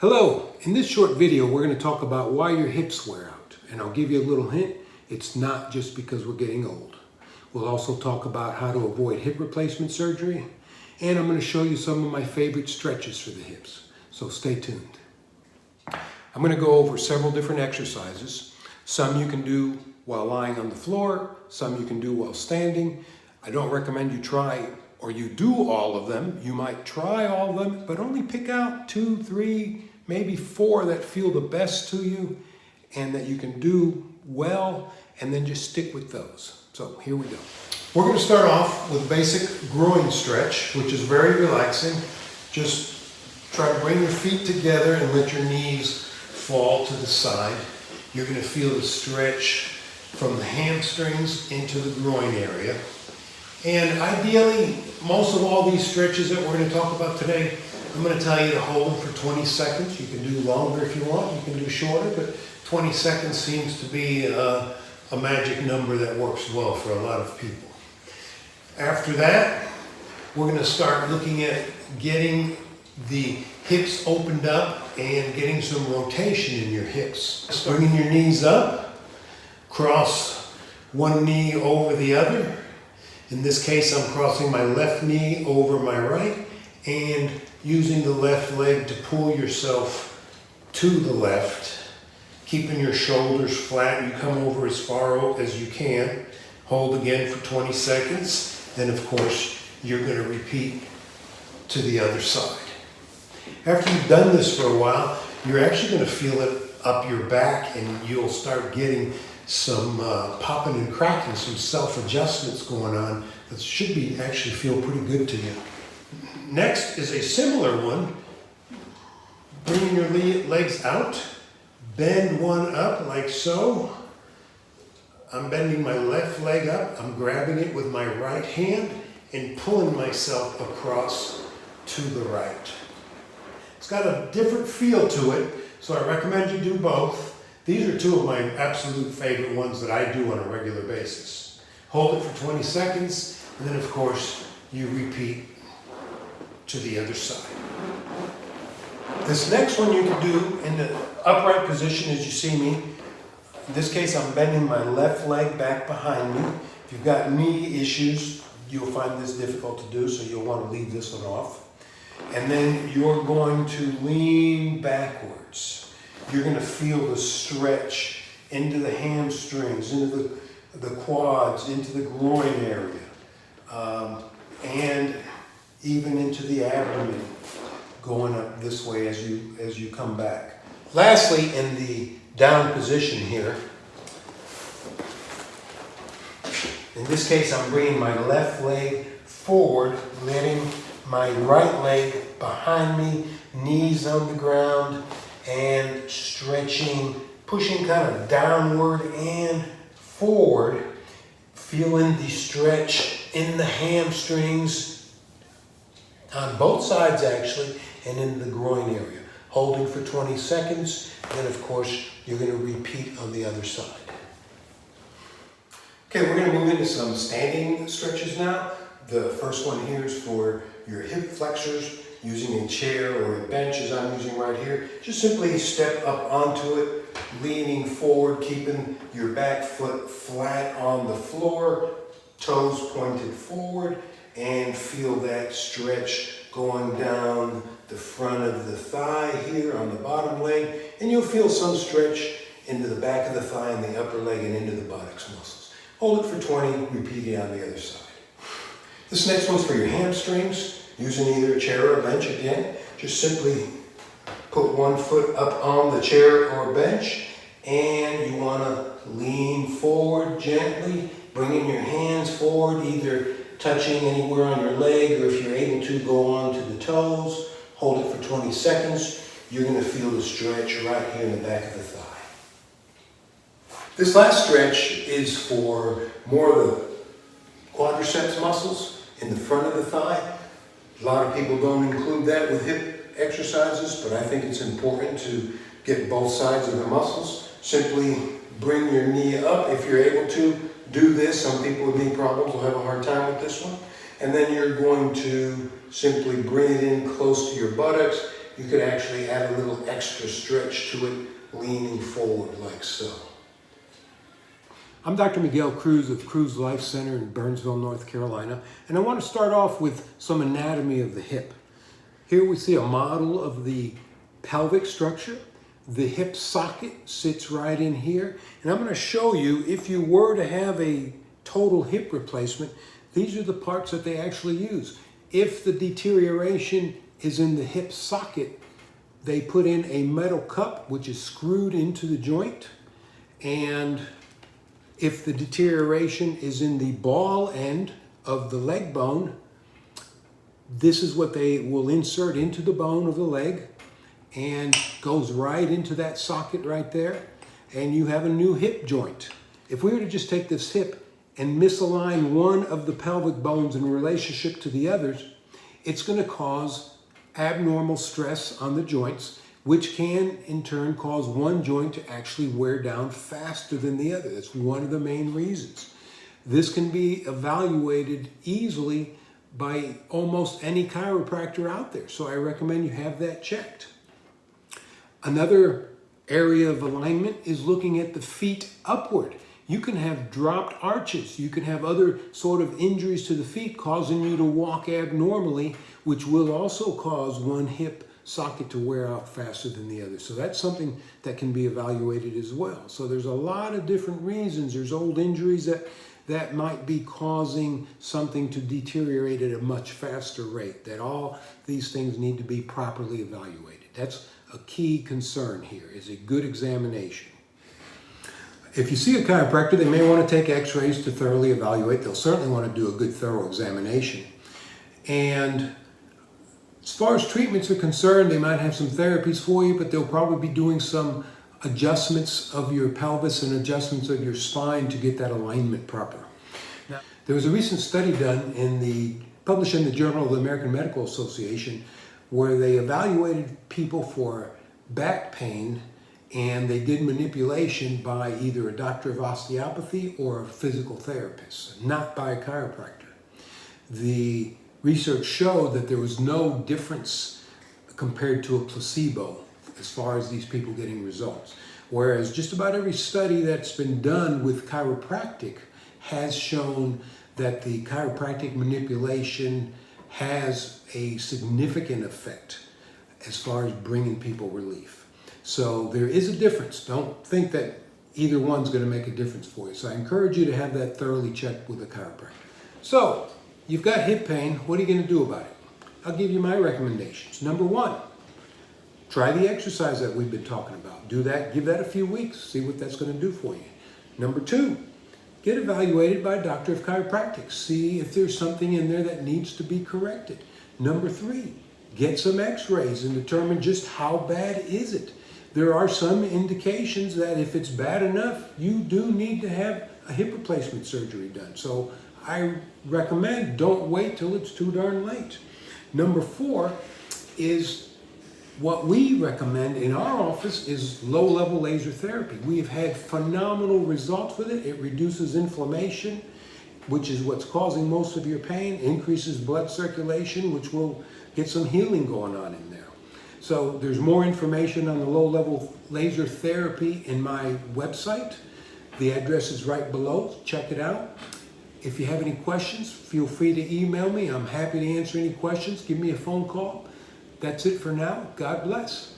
Hello, in this short video we're going to talk about why your hips wear out, and I'll give you a little hint. It's not just because we're getting old. We'll also talk about how to avoid hip replacement surgery, and I'm going to show you some of my favorite stretches for the hips, so stay tuned. I'm going to go over several different exercises. Some you can do while lying on the floor, some you can do while standing. I don't recommend you try or you do all of them. You might try all of them, but only pick out 2, 3, maybe 4 that feel the best to you and that you can do well, and then just stick with those. So here we go. We're going to start off with basic groin stretch, which is very relaxing. Just try to bring your feet together and let your knees fall to the side. You're going to feel the stretch from the hamstrings into the groin area. And ideally, most of all these stretches that we're going to talk about today, I'm going to tell you to hold them for 20 seconds. You can do longer if you want. You can do shorter, but 20 seconds seems to be a magic number that works well for a lot of people. After that, we're going to start looking at getting the hips opened up and getting some rotation in your hips. Bringing your knees up, cross one knee over the other. In this case, I'm crossing my left knee over my right and using the left leg to pull yourself to the left, keeping your shoulders flat. You come over as far as you can. Hold again for 20 seconds. Then, of course, you're going to repeat to the other side. After you've done this for a while, you're actually going to feel it up your back, and you'll start getting some popping and cracking, some self-adjustments going on that should be actually feel pretty good to you. Next is a similar one. Bringing your legs out, bend one up like so. I'm bending my left leg up, I'm grabbing it with my right hand and pulling myself across to the right. It's got a different feel to it, so I recommend you do both. These are two of my absolute favorite ones that I do on a regular basis. Hold it for 20 seconds, and then of course you repeat to the other side. This next one you can do in the upright position as you see me. In this case, I'm bending my left leg back behind me. If you've got knee issues, you'll find this difficult to do, so you'll want to leave this one off. And then you're going to lean backwards. You're going to feel the stretch into the hamstrings, into the quads, into the groin area, and even into the abdomen, going up this way as you come back. Lastly, in the down position here, in this case, I'm bringing my left leg forward, letting my right leg behind me, knees on the ground, and stretching, pushing kind of downward and forward, feeling the stretch in the hamstrings on both sides actually, and in the groin area. Holding for 20 seconds, then of course you're going to repeat on the other side. Okay, we're going to move into some standing stretches now. The first one here is for your hip flexors, using a chair or a bench as I'm using right here. Just simply step up onto it, leaning forward, keeping your back foot flat on the floor, toes pointed forward, and feel that stretch going down the front of the thigh here on the bottom leg, and you'll feel some stretch into the back of the thigh and the upper leg and into the buttocks muscles. Hold it for 20, repeat it on the other side. This next one's for your hamstrings, using either a chair or a bench again. Just simply put one foot up on the chair or bench, and you want to lean forward gently, bringing your hands forward, either touching anywhere on your leg, or if you're able to, go on to the toes. Hold it for 20 seconds. You're going to feel the stretch right here in the back of the thigh. This last stretch is for more of the quadriceps muscles in the front of the thigh. A lot of people don't include that with hip exercises, but I think it's important to get both sides of the muscles. Simply bring your knee up if you're able to. Do this. Some people with knee problems will have a hard time with this one. And then you're going to simply bring it in close to your buttocks you could actually add a little extra stretch to it, leaning forward like so. I'm Dr. Miguel Cruz of Cruz Life Center in Burnsville, North Carolina, and I want to start off with some anatomy of the hip. Here we see a model of the pelvic structure. The hip socket sits right in here, and I'm going to show you, if you were to have a total hip replacement, these are the parts that they actually use. If the deterioration is in the hip socket, they put in a metal cup which is screwed into the joint, and if the deterioration is in the ball end of the leg bone, this is what they will insert into the bone of the leg and goes right into that socket right there, and you have a new hip joint. If we were to just take this hip and misalign one of the pelvic bones in relationship to the others, it's going to cause abnormal stress on the joints, which can in turn cause one joint to actually wear down faster than the other. That's one of the main reasons. This can be evaluated easily by almost any chiropractor out there, so I recommend you have that checked. Another area of alignment is looking at the feet upward. You can have dropped arches. You can have other sort of injuries to the feet causing you to walk abnormally, which will also cause one hip socket to wear out faster than the other. So that's something that can be evaluated as well. So there's a lot of different reasons. There's old injuries that might be causing something to deteriorate at a much faster rate. That all these things need to be properly evaluated. That's a key concern here, is a good examination. If you see a chiropractor, they may want to take x-rays to thoroughly evaluate. They'll certainly want to do a good thorough examination. And as far as treatments are concerned, they might have some therapies for you, but they'll probably be doing some adjustments of your pelvis and adjustments of your spine to get that alignment proper. Now, there was a recent study done published in the Journal of the American Medical Association, where they evaluated people for back pain, and they did manipulation by either a doctor of osteopathy or a physical therapist, not by a chiropractor. The research showed that there was no difference compared to a placebo as far as these people getting results. Whereas just about every study that's been done with chiropractic has shown that the chiropractic manipulation has a significant effect as far as bringing people relief. So there is a difference. Don't think that either one's going to make a difference for you. So I encourage you to have that thoroughly checked with a chiropractor. So you've got hip pain. What are you going to do about it? I'll give you my recommendations. Number one, try the exercise that we've been talking about. Do that, give that a few weeks, see what that's going to do for you. Number two, get evaluated by a doctor of chiropractic. See if there's something in there that needs to be corrected. Number three, get some x-rays and determine just how bad is it. There are some indications that if it's bad enough, you do need to have a hip replacement surgery done. So I recommend don't wait till it's too darn late. Number four is what we recommend in our office is low-level laser therapy. We have had phenomenal results with it. It reduces inflammation, which is what's causing most of your pain, increases blood circulation, which will get some healing going on in there. So there's more information on the low-level laser therapy in my website. The address is right below. Check it out. If you have any questions, feel free to email me. I'm happy to answer any questions. Give me a phone call. That's it for now. God bless.